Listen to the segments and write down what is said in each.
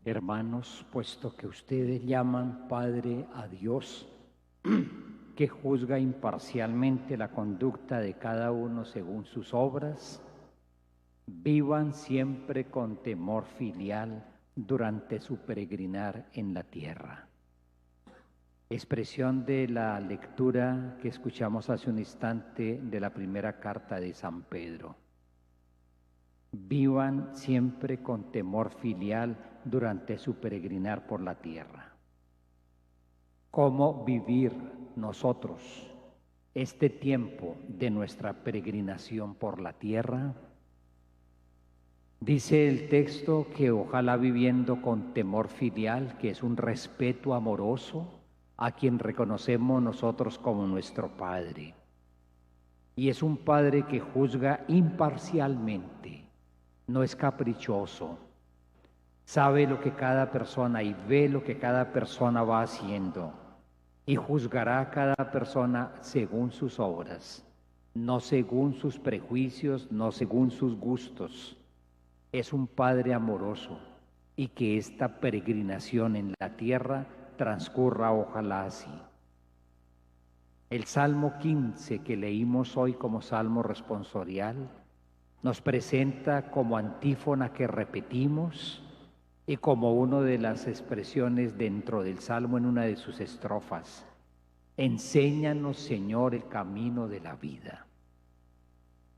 Hermanos, puesto que ustedes llaman Padre a Dios, que juzga imparcialmente la conducta de cada uno según sus obras, vivan siempre con temor filial durante su peregrinar en la tierra. Expresión de la lectura que escuchamos hace un instante de la primera carta de San Pedro. Vivan siempre con temor filial durante su peregrinar por la tierra. ¿Cómo vivir nosotros este tiempo de nuestra peregrinación por la tierra? Dice el texto que ojalá viviendo con temor filial, que es un respeto amoroso a quien reconocemos nosotros como nuestro Padre. Y es un Padre que juzga imparcialmente. No es caprichoso, sabe lo que cada persona y ve lo que cada persona va haciendo y juzgará a cada persona según sus obras, no según sus prejuicios, no según sus gustos. Es un Padre amoroso y que esta peregrinación en la tierra transcurra ojalá así. El Salmo 15 que leímos hoy como Salmo responsorial nos presenta como antífona que repetimos y como una de las expresiones dentro del Salmo en una de sus estrofas. Enséñanos, Señor, el camino de la vida.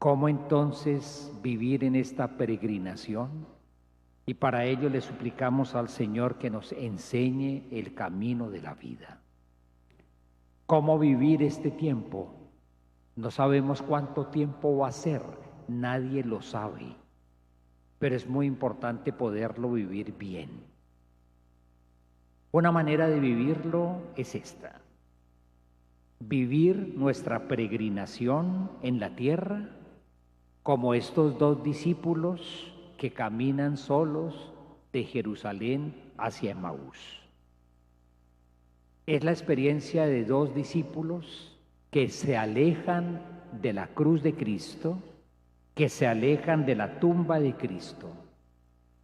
¿Cómo entonces vivir en esta peregrinación? Y para ello le suplicamos al Señor que nos enseñe el camino de la vida. ¿Cómo vivir este tiempo? No sabemos cuánto tiempo va a ser. Nadie lo sabe, pero es muy importante poderlo vivir bien. Una manera de vivirlo es esta: vivir nuestra peregrinación en la tierra como estos dos discípulos que caminan solos de Jerusalén hacia Emaús. Es la experiencia de dos discípulos que se alejan de la cruz de Cristo, que se alejan de la tumba de Cristo,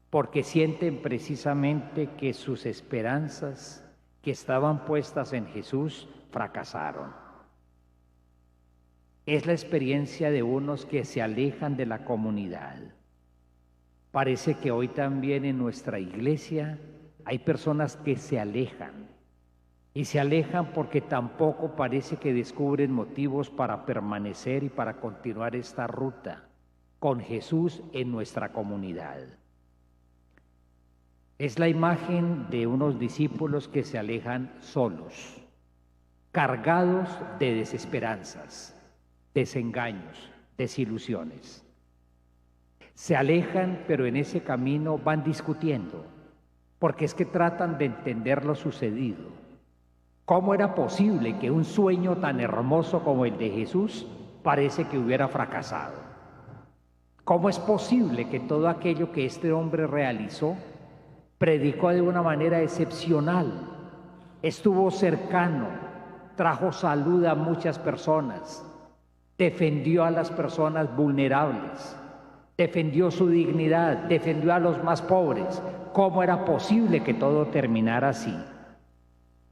porque sienten precisamente que sus esperanzas que estaban puestas en Jesús fracasaron. Es la experiencia de unos que se alejan de la comunidad. Parece que hoy también en nuestra iglesia hay personas que se alejan, y se alejan porque tampoco parece que descubren motivos para permanecer y para continuar esta ruta con Jesús en nuestra comunidad. Es la imagen de unos discípulos que se alejan solos, cargados de desesperanzas, desengaños, desilusiones. Se alejan, pero en ese camino van discutiendo, porque es que tratan de entender lo sucedido. ¿Cómo era posible que un sueño tan hermoso como el de Jesús parece que hubiera fracasado? ¿Cómo es posible que todo aquello que este hombre realizó, predicó de una manera excepcional, estuvo cercano, trajo salud a muchas personas, defendió a las personas vulnerables, defendió su dignidad, defendió a los más pobres? ¿Cómo era posible que todo terminara así?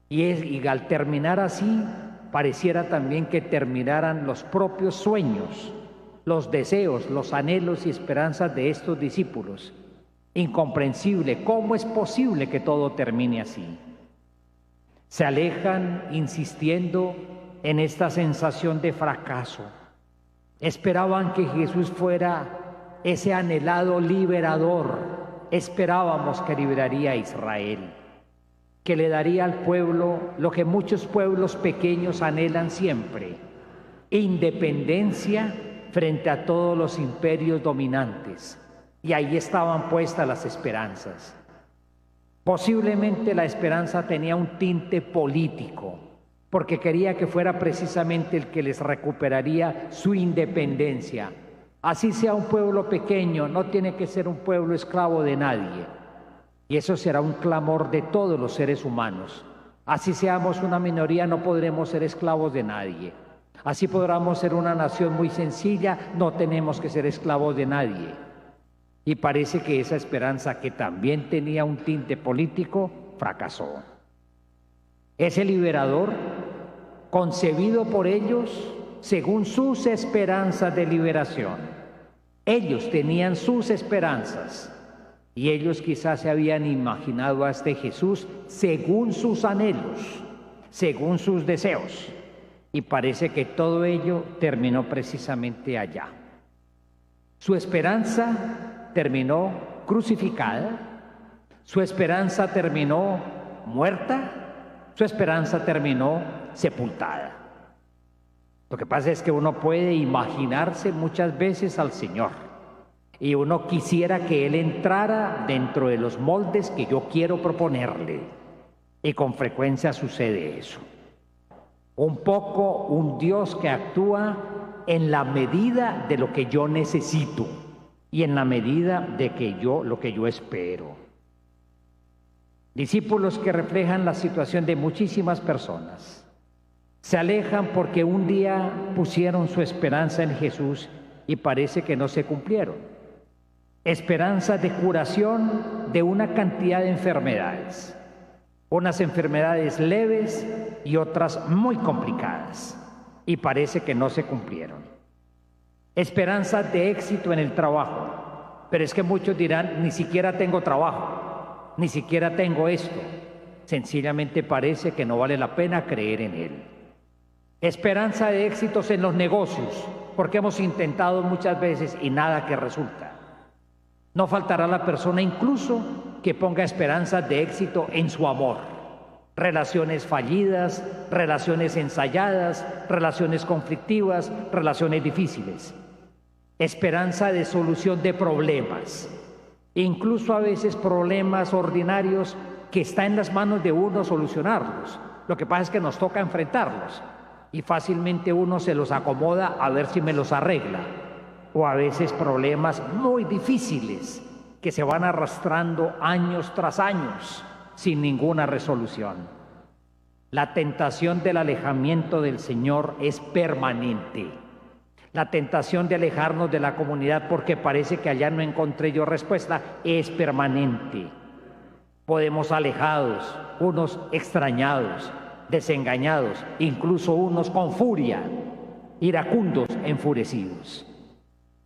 Y al terminar así, pareciera también que terminaran los propios sueños, los deseos, los anhelos y esperanzas de estos discípulos. Incomprensible, ¿cómo es posible que todo termine así? Se alejan insistiendo en esta sensación de fracaso. Esperaban que Jesús fuera ese anhelado liberador. Esperábamos que liberaría a Israel, que le daría al pueblo lo que muchos pueblos pequeños anhelan siempre: independencia frente a todos los imperios dominantes. Y ahí estaban puestas las esperanzas. Posiblemente la esperanza tenía un tinte político, porque quería que fuera precisamente el que les recuperaría su independencia. Así sea un pueblo pequeño, no tiene que ser un pueblo esclavo de nadie. Y eso será un clamor de todos los seres humanos. Así seamos una minoría, no podremos ser esclavos de nadie. Así podremos ser una nación muy sencilla, no tenemos que ser esclavos de nadie. Y parece que esa esperanza, que también tenía un tinte político, fracasó. Ese liberador, concebido por ellos según sus esperanzas de liberación. Ellos tenían sus esperanzas y ellos quizás se habían imaginado a este Jesús según sus anhelos, según sus deseos. Y parece que todo ello terminó precisamente allá. Su esperanza terminó crucificada, su esperanza terminó muerta, su esperanza terminó sepultada. Lo que pasa es que uno puede imaginarse muchas veces al Señor y uno quisiera que Él entrara dentro de los moldes que yo quiero proponerle, y con frecuencia sucede eso. Un poco un Dios que actúa en la medida de lo que yo necesito y en la medida de lo que yo espero. Discípulos que reflejan la situación de muchísimas personas. Se alejan porque un día pusieron su esperanza en Jesús y parece que no se cumplieron. Esperanza de curación de una cantidad de enfermedades. Unas enfermedades leves y otras muy complicadas. Y parece que no se cumplieron. Esperanza de éxito en el trabajo. Pero es que muchos dirán, ni siquiera tengo trabajo, ni siquiera tengo esto. Sencillamente parece que no vale la pena creer en Él. Esperanza de éxitos en los negocios, porque hemos intentado muchas veces y nada que resulta. No faltará la persona incluso que ponga esperanzas de éxito en su amor. Relaciones fallidas, relaciones ensayadas, relaciones conflictivas, relaciones difíciles. Esperanza de solución de problemas, incluso a veces problemas ordinarios que está en las manos de uno solucionarlos. Lo que pasa es que nos toca enfrentarlos y fácilmente uno se los acomoda a ver si me los arregla. O a veces problemas muy difíciles que se van arrastrando años tras años sin ninguna resolución. La tentación del alejamiento del Señor es permanente. La tentación de alejarnos de la comunidad porque parece que allá no encontré yo respuesta es permanente. Podemos alejados, unos extrañados, desengañados, incluso unos con furia, iracundos, enfurecidos.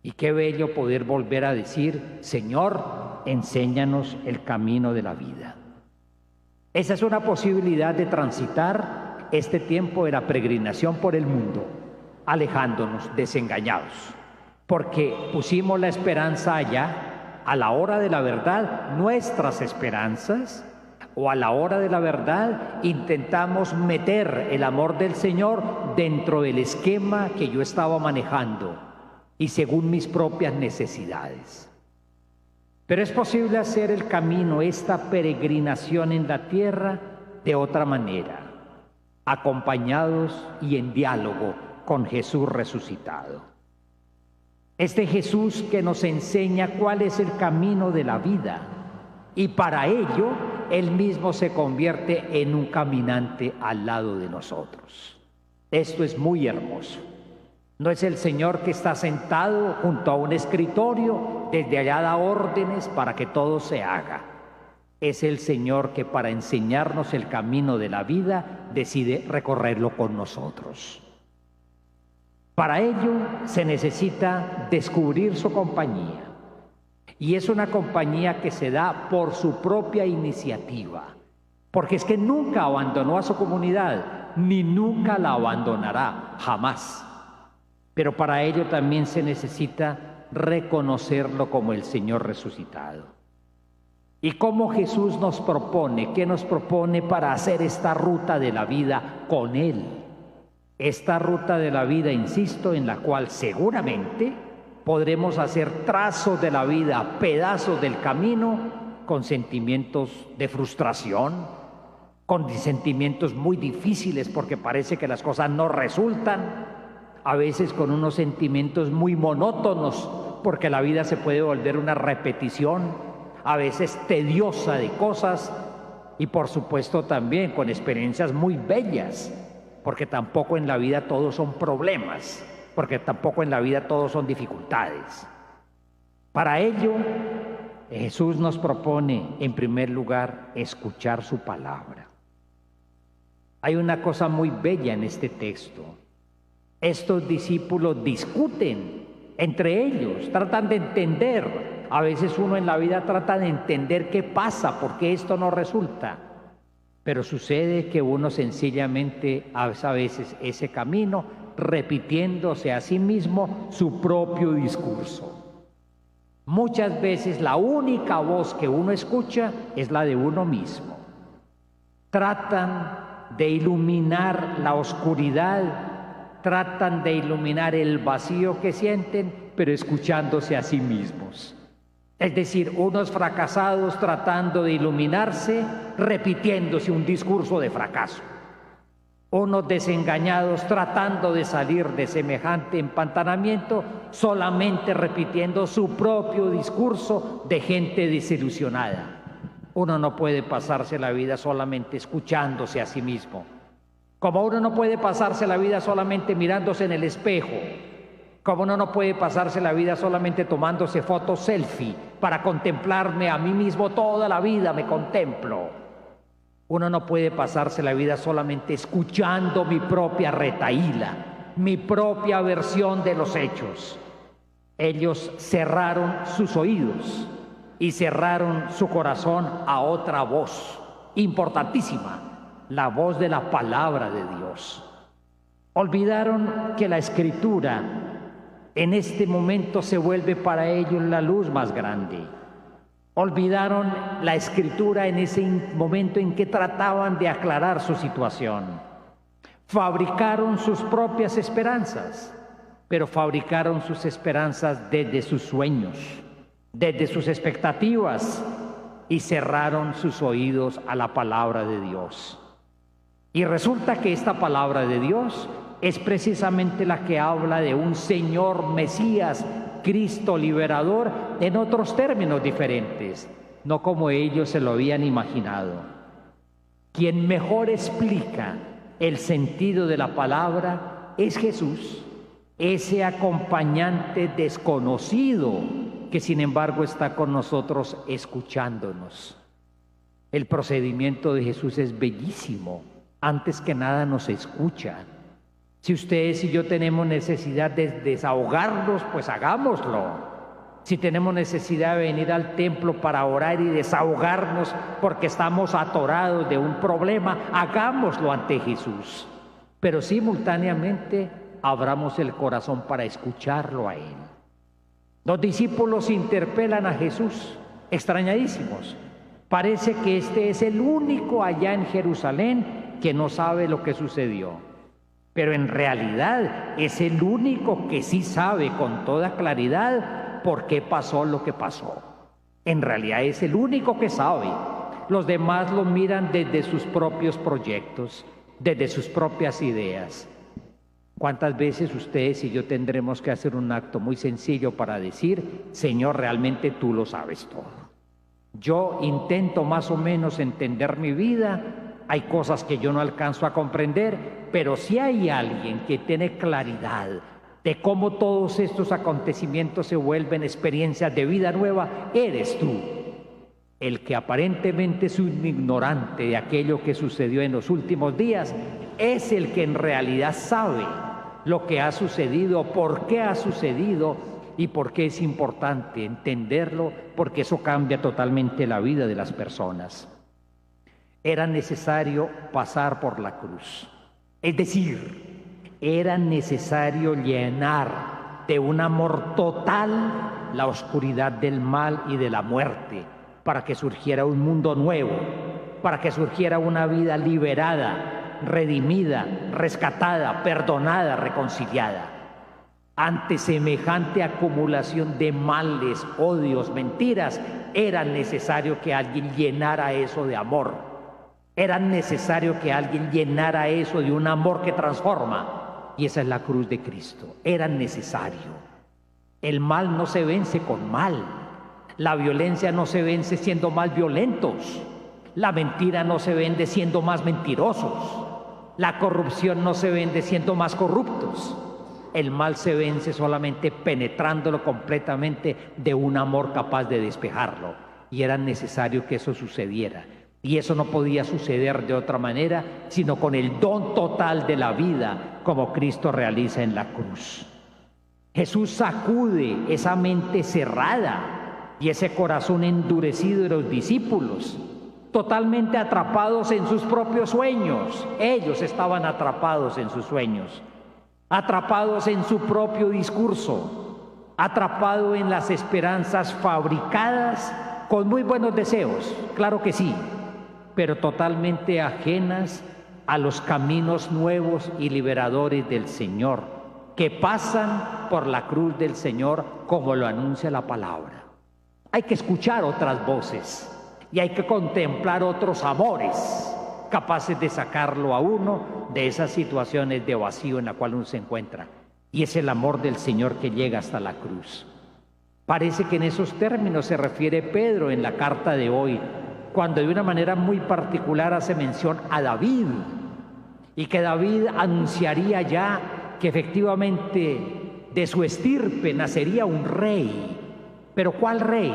Y qué bello poder volver a decir, Señor, enséñanos el camino de la vida. Esa es una posibilidad de transitar este tiempo de la peregrinación por el mundo, alejándonos, desengañados, porque pusimos la esperanza allá, a la hora de la verdad, nuestras esperanzas, o a la hora de la verdad intentamos meter el amor del Señor dentro del esquema que yo estaba manejando y según mis propias necesidades. Pero es posible hacer el camino, esta peregrinación en la tierra, de otra manera, acompañados y en diálogo con Jesús resucitado. Este Jesús que nos enseña cuál es el camino de la vida, y para ello Él mismo se convierte en un caminante al lado de nosotros. Esto es muy hermoso. No es el Señor que está sentado junto a un escritorio, desde allá da órdenes para que todo se haga. Es el Señor que para enseñarnos el camino de la vida decide recorrerlo con nosotros. Para ello se necesita descubrir su compañía. Y es una compañía que se da por su propia iniciativa, porque es que nunca abandonó a su comunidad, ni nunca la abandonará, jamás. Pero para ello también se necesita reconocerlo como el Señor resucitado. ¿Y cómo Jesús nos propone? ¿Qué nos propone para hacer esta ruta de la vida con Él? Esta ruta de la vida, insisto, en la cual seguramente podremos hacer trazos de la vida, pedazos del camino, con sentimientos de frustración, con sentimientos muy difíciles porque parece que las cosas no resultan, a veces con unos sentimientos muy monótonos porque la vida se puede volver una repetición, a veces tediosa de cosas, y por supuesto también con experiencias muy bellas, porque tampoco en la vida todos son problemas, porque tampoco en la vida todos son dificultades. Para ello, Jesús nos propone, en primer lugar, escuchar su palabra. Hay una cosa muy bella en este texto. Estos discípulos discuten entre ellos, tratan de entender. A veces uno en la vida trata de entender qué pasa, por qué esto no resulta. Pero sucede que uno sencillamente hace a veces ese camino repitiéndose a sí mismo su propio discurso. Muchas veces la única voz que uno escucha es la de uno mismo. Tratan de iluminar la oscuridad, tratan de iluminar el vacío que sienten, pero escuchándose a sí mismos. Es decir, unos fracasados tratando de iluminarse, repitiéndose un discurso de fracaso. Unos desengañados tratando de salir de semejante empantanamiento, solamente repitiendo su propio discurso de gente desilusionada. Uno no puede pasarse la vida solamente escuchándose a sí mismo. Como uno no puede pasarse la vida solamente mirándose en el espejo. Como uno no puede pasarse la vida solamente tomándose fotos selfie para contemplarme a mí mismo toda la vida, me contemplo. Uno no puede pasarse la vida solamente escuchando mi propia retahíla, mi propia versión de los hechos. Ellos cerraron sus oídos y cerraron su corazón a otra voz importantísima, la voz de la palabra de Dios. Olvidaron que la Escritura en este momento se vuelve para ellos la luz más grande. Olvidaron la Escritura en ese momento en que trataban de aclarar su situación. Fabricaron sus propias esperanzas, pero fabricaron sus esperanzas desde sus sueños, desde sus expectativas, y cerraron sus oídos a la palabra de Dios. Y resulta que esta palabra de Dios es precisamente la que habla de un Señor Mesías, Cristo liberador, en otros términos diferentes, no como ellos se lo habían imaginado. Quien mejor explica el sentido de la palabra es Jesús, ese acompañante desconocido que sin embargo está con nosotros escuchándonos. El procedimiento de Jesús es bellísimo. Antes que nada nos escucha. Si ustedes y yo tenemos necesidad de desahogarnos, pues hagámoslo. Si tenemos necesidad de venir al templo para orar y desahogarnos porque estamos atorados de un problema, hagámoslo ante Jesús. Pero simultáneamente abramos el corazón para escucharlo a Él. Los discípulos interpelan a Jesús, extrañadísimos. Parece que este es el único allá en Jerusalén que no sabe lo que sucedió. Pero en realidad es el único que sí sabe con toda claridad por qué pasó lo que pasó. En realidad es el único que sabe. Los demás lo miran desde sus propios proyectos, desde sus propias ideas. ¿Cuántas veces ustedes y yo tendremos que hacer un acto muy sencillo para decir, Señor, realmente tú lo sabes todo? Yo intento más o menos entender mi vida. Hay cosas que yo no alcanzo a comprender, pero si hay alguien que tiene claridad de cómo todos estos acontecimientos se vuelven experiencias de vida nueva, eres tú. El que aparentemente es un ignorante de aquello que sucedió en los últimos días, es el que en realidad sabe lo que ha sucedido, por qué ha sucedido y por qué es importante entenderlo, porque eso cambia totalmente la vida de las personas. Era necesario pasar por la cruz. Es decir, era necesario llenar de un amor total la oscuridad del mal y de la muerte, para que surgiera un mundo nuevo, para que surgiera una vida liberada, redimida, rescatada, perdonada, reconciliada. Ante semejante acumulación de males, odios, mentiras, era necesario que alguien llenara eso de amor. Era necesario que alguien llenara eso de un amor que transforma. Y esa es la cruz de Cristo. Era necesario. El mal no se vence con mal. La violencia no se vence siendo más violentos. La mentira no se vende siendo más mentirosos. La corrupción no se vende siendo más corruptos. el mal se vence solamente penetrándolo completamente de un amor capaz de despejarlo. Y era necesario que eso sucediera. Y eso no podía suceder de otra manera, sino con el don total de la vida, como Cristo realiza en la cruz. Jesús sacude esa mente cerrada y ese corazón endurecido de los discípulos, totalmente atrapados en sus propios sueños. Ellos estaban atrapados en sus sueños, atrapados en su propio discurso, atrapados en las esperanzas fabricadas con muy buenos deseos, claro que sí, pero totalmente ajenas a los caminos nuevos y liberadores del Señor, que pasan por la cruz del Señor como lo anuncia la palabra. Hay que escuchar otras voces y hay que contemplar otros amores capaces de sacarlo a uno de esas situaciones de vacío en la cual uno se encuentra. Y es el amor del Señor que llega hasta la cruz. Parece que en esos términos se refiere Pedro en la carta de hoy, cuando de una manera muy particular hace mención a David, y que David anunciaría ya que efectivamente de su estirpe nacería un rey. Pero ¿cuál rey?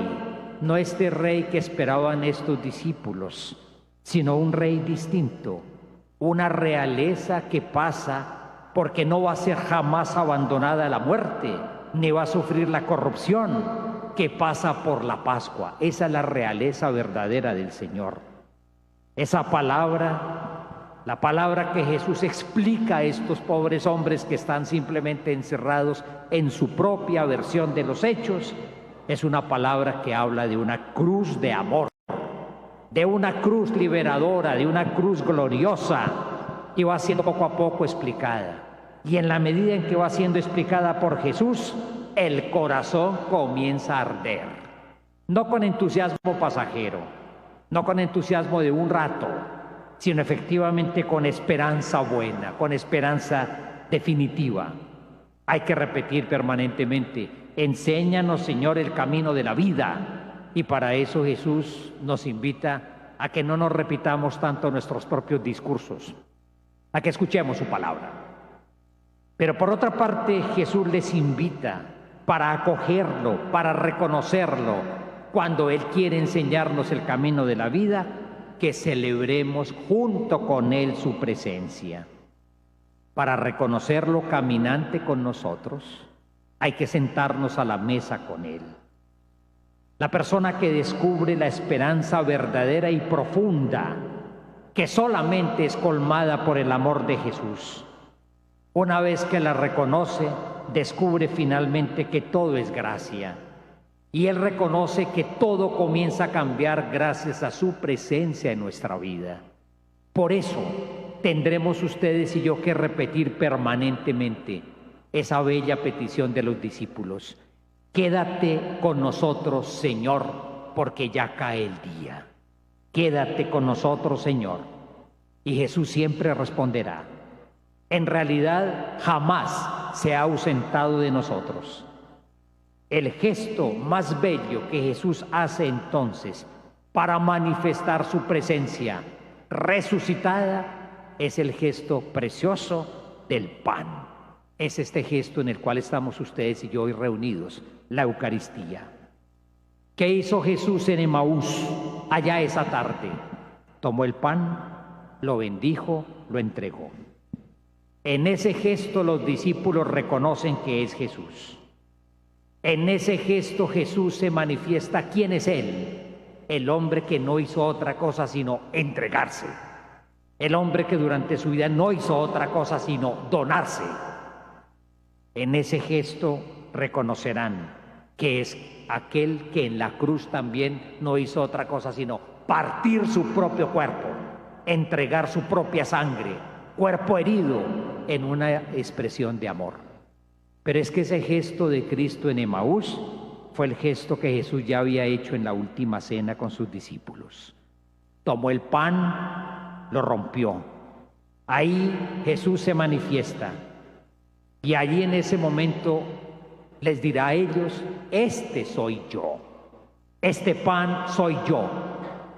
No este rey que esperaban estos discípulos, sino un rey distinto, una realeza que pasa porque no va a ser jamás abandonada a la muerte, ni va a sufrir la corrupción, que pasa por la Pascua. Esa es la realeza verdadera del Señor. Esa palabra, la palabra que Jesús explica a estos pobres hombres que están simplemente encerrados en su propia versión de los hechos, es una palabra que habla de una cruz de amor, de una cruz liberadora, de una cruz gloriosa, y va siendo poco a poco explicada. Y en la medida en que va siendo explicada por Jesús, el corazón comienza a arder. No con entusiasmo pasajero, no con entusiasmo de un rato, sino efectivamente con esperanza buena, con esperanza definitiva. Hay que repetir permanentemente: enséñanos, Señor, el camino de la vida. Y para eso Jesús nos invita a que no nos repitamos tanto nuestros propios discursos, a que escuchemos su palabra. Pero por otra parte, Jesús les invita para acogerlo, para reconocerlo, cuando Él quiere enseñarnos el camino de la vida, que celebremos junto con Él su presencia. Para reconocerlo caminante con nosotros, hay que sentarnos a la mesa con Él. La persona que descubre la esperanza verdadera y profunda, que solamente es colmada por el amor de Jesús, una vez que la reconoce, descubre finalmente que todo es gracia. Y Él reconoce que todo comienza a cambiar gracias a su presencia en nuestra vida. Por eso tendremos ustedes y yo que repetir permanentemente esa bella petición de los discípulos: quédate con nosotros, Señor, porque ya cae el día. Quédate con nosotros, Señor. Y Jesús siempre responderá. En realidad, jamás se ha ausentado de nosotros. El gesto más bello que Jesús hace entonces para manifestar su presencia resucitada es el gesto precioso del pan. Es este gesto en el cual estamos ustedes y yo hoy reunidos, la Eucaristía. ¿Qué hizo Jesús en Emaús allá esa tarde? Tomó el pan, lo bendijo, lo entregó. En ese gesto los discípulos reconocen que es Jesús. En ese gesto Jesús se manifiesta quién es Él, el hombre que no hizo otra cosa sino entregarse, el hombre que durante su vida no hizo otra cosa sino donarse. En ese gesto reconocerán que es aquel que en la cruz también no hizo otra cosa sino partir su propio cuerpo, entregar su propia sangre, cuerpo herido, en una expresión de amor. Pero es que ese gesto de Cristo en Emaús fue el gesto que Jesús ya había hecho en la última cena con sus discípulos. Tomó el pan, lo rompió. Ahí Jesús se manifiesta. Y allí en ese momento les dirá a ellos: este soy yo. Este pan soy yo.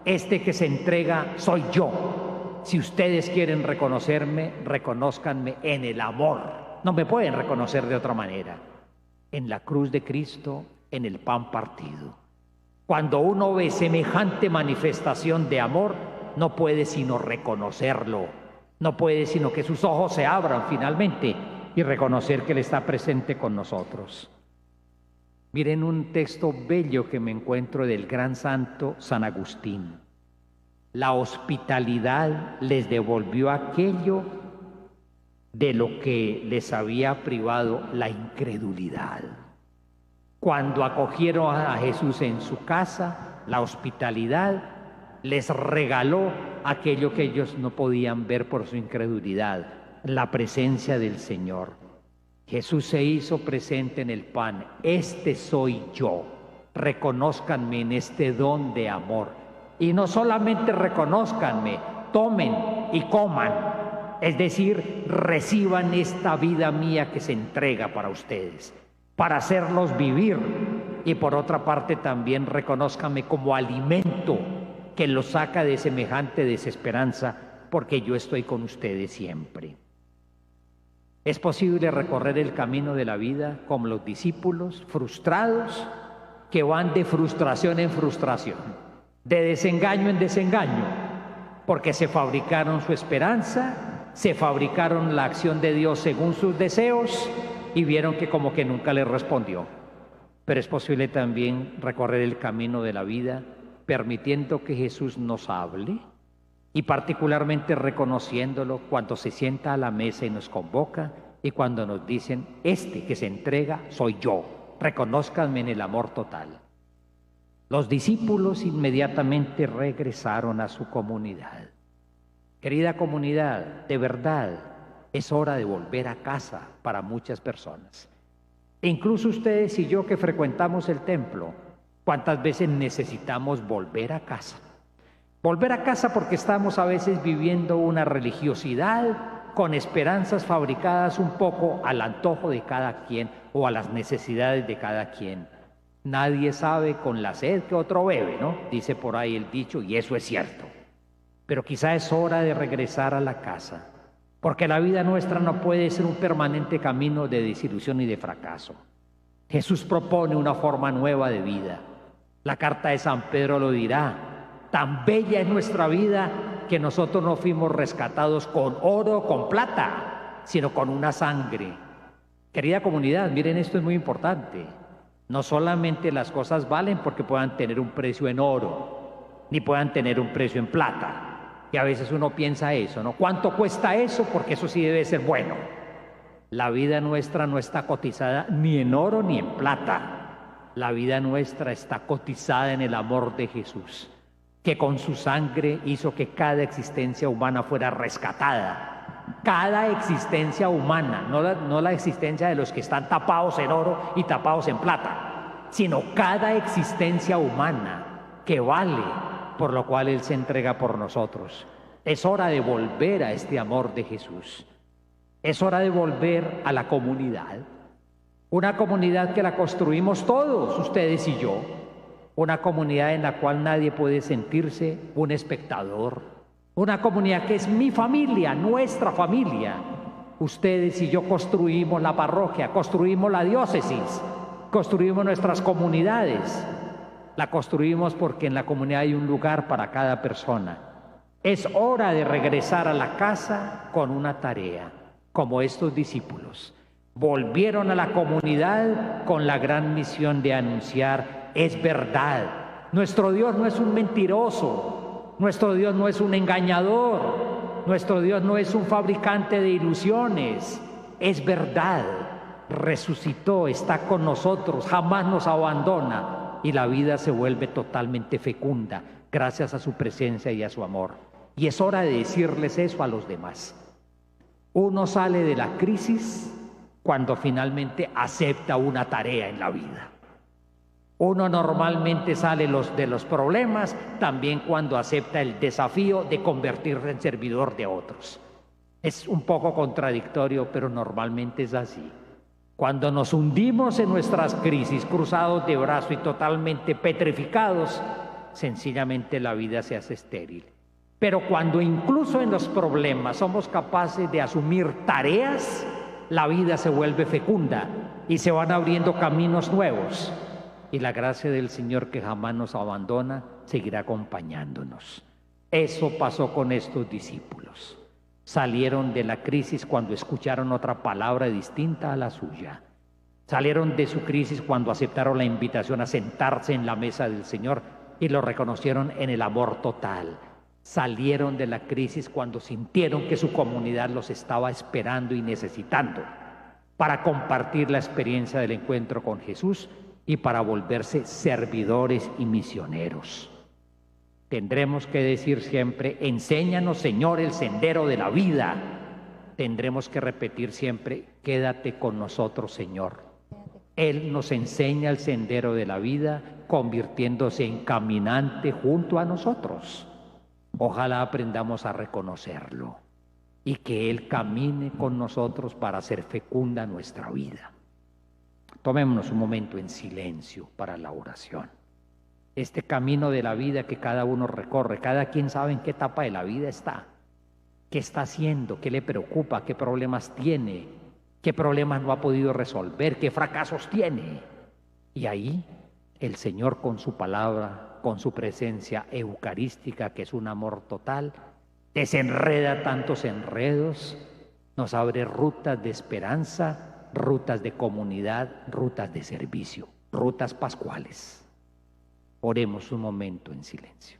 Este que se entrega soy yo. Si ustedes quieren reconocerme, reconózcanme en el amor No me pueden reconocer de otra manera. En la cruz de Cristo, en el pan partido. Cuando uno ve semejante manifestación de amor, no puede sino reconocerlo. No puede sino que sus ojos se abran finalmente y reconocer que Él está presente con nosotros. Miren un texto bello que me encuentro del gran santo San Agustín. La hospitalidad les devolvió aquello de lo que les había privado la incredulidad. Cuando acogieron a Jesús en su casa, la hospitalidad les regaló aquello que ellos no podían ver por su incredulidad, la presencia del Señor. Jesús se hizo presente en el pan. Este soy yo. Reconózcanme en este don de amor. Y no solamente reconózcanme, tomen y coman. Es decir, reciban esta vida mía que se entrega para ustedes, para hacerlos vivir. Y por otra parte también reconózcanme como alimento que los saca de semejante desesperanza, porque yo estoy con ustedes siempre. Es posible recorrer el camino de la vida como los discípulos frustrados que van de frustración en frustración, de desengaño en desengaño, porque se fabricaron su esperanza, se fabricaron la acción de Dios según sus deseos y vieron que como que nunca les respondió. Pero es posible también recorrer el camino de la vida permitiendo que Jesús nos hable y particularmente reconociéndolo cuando se sienta a la mesa y nos convoca y cuando nos dicen, este que se entrega soy yo, reconózcanme en el amor total. Los discípulos inmediatamente regresaron a su comunidad. Querida comunidad, de verdad es hora de volver a casa para muchas personas. E incluso ustedes y yo que frecuentamos el templo, ¿cuántas veces necesitamos volver a casa? Volver a casa porque estamos a veces viviendo una religiosidad con esperanzas fabricadas un poco al antojo de cada quien o a las necesidades de cada quien. Nadie sabe con la sed que otro bebe, ¿no? Dice por ahí el dicho, y eso es cierto. Pero quizá es hora de regresar a la casa, porque la vida nuestra no puede ser un permanente camino de desilusión y de fracaso. Jesús propone una forma nueva de vida. La carta de San Pedro lo dirá. Tan bella es nuestra vida que nosotros no fuimos rescatados con oro o con plata, sino con una sangre. Querida comunidad, miren, esto es muy importante. No solamente las cosas valen porque puedan tener un precio en oro, ni puedan tener un precio en plata. Y a veces uno piensa eso, ¿no? ¿Cuánto cuesta eso? Porque eso sí debe ser bueno. La vida nuestra no está cotizada ni en oro ni en plata. La vida nuestra está cotizada en el amor de Jesús, que con su sangre hizo que cada existencia humana fuera rescatada. Cada existencia humana, no la existencia de los que están tapados en oro y tapados en plata, sino cada existencia humana que vale, por lo cual Él se entrega por nosotros. Es hora de volver a este amor de Jesús. Es hora de volver a la comunidad. Una comunidad que la construimos todos, ustedes y yo. Una comunidad en la cual nadie puede sentirse un espectador. Una comunidad que es mi familia, nuestra familia. Ustedes y yo construimos la parroquia, construimos la diócesis, construimos nuestras comunidades. La construimos porque en la comunidad hay un lugar para cada persona. Es hora de regresar a la casa con una tarea, como estos discípulos. Volvieron a la comunidad con la gran misión de anunciar: es verdad, nuestro Dios no es un mentiroso, nuestro Dios no es un engañador, nuestro Dios no es un fabricante de ilusiones, es verdad, resucitó, está con nosotros, jamás nos abandona y la vida se vuelve totalmente fecunda gracias a su presencia y a su amor. Y es hora de decirles eso a los demás. Uno sale de la crisis cuando finalmente acepta una tarea en la vida. Uno normalmente sale de los problemas también cuando acepta el desafío de convertirse en servidor de otros. Es un poco contradictorio, pero normalmente es así. Cuando nos hundimos en nuestras crisis, cruzados de brazo y totalmente petrificados, sencillamente la vida se hace estéril. Pero cuando incluso en los problemas somos capaces de asumir tareas, la vida se vuelve fecunda y se van abriendo caminos nuevos. Y la gracia del Señor, que jamás nos abandona, seguirá acompañándonos. Eso pasó con estos discípulos. Salieron de la crisis cuando escucharon otra palabra distinta a la suya. Salieron de su crisis cuando aceptaron la invitación a sentarse en la mesa del Señor y lo reconocieron en el amor total. Salieron de la crisis cuando sintieron que su comunidad los estaba esperando y necesitando para compartir la experiencia del encuentro con Jesús y para volverse servidores y misioneros. Tendremos que decir siempre: enséñanos, Señor, el sendero de la vida. Tendremos que repetir siempre: quédate con nosotros, Señor. Él nos enseña el sendero de la vida, convirtiéndose en caminante junto a nosotros. Ojalá aprendamos a reconocerlo y que Él camine con nosotros para hacer fecunda nuestra vida. Tomémonos un momento en silencio para la oración. Este camino de la vida que cada uno recorre, cada quien sabe en qué etapa de la vida está, qué está haciendo, qué le preocupa, qué problemas tiene, qué problemas no ha podido resolver, qué fracasos tiene. Y ahí el Señor, con su palabra, con su presencia eucarística, que es un amor total, desenreda tantos enredos, nos abre rutas de esperanza, rutas de comunidad, rutas de servicio, rutas pascuales. Oremos un momento en silencio.